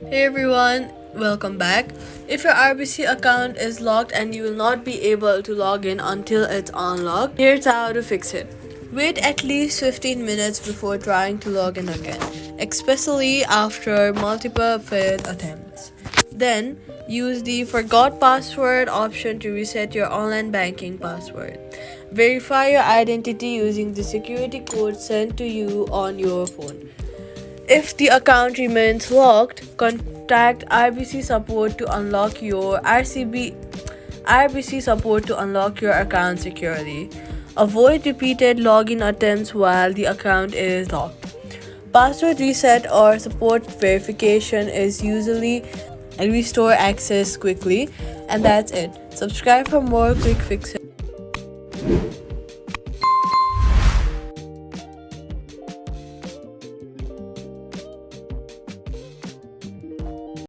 Hey everyone, welcome back. If your RBC account is locked and you will not be able to log in until it's unlocked, here's how to fix it. Wait at least 15 minutes before trying to log in again, especially after multiple failed attempts. Then, use the forgot password option to reset your online banking password. Verify your identity using the security code sent to you on your phone. If the account remains locked, contact RBC support to unlock your RBC support to unlock your account securely. Avoid repeated login attempts while the account is locked. Password reset or support verification is usually restore access quickly, and that's it. Subscribe for more quick fixes.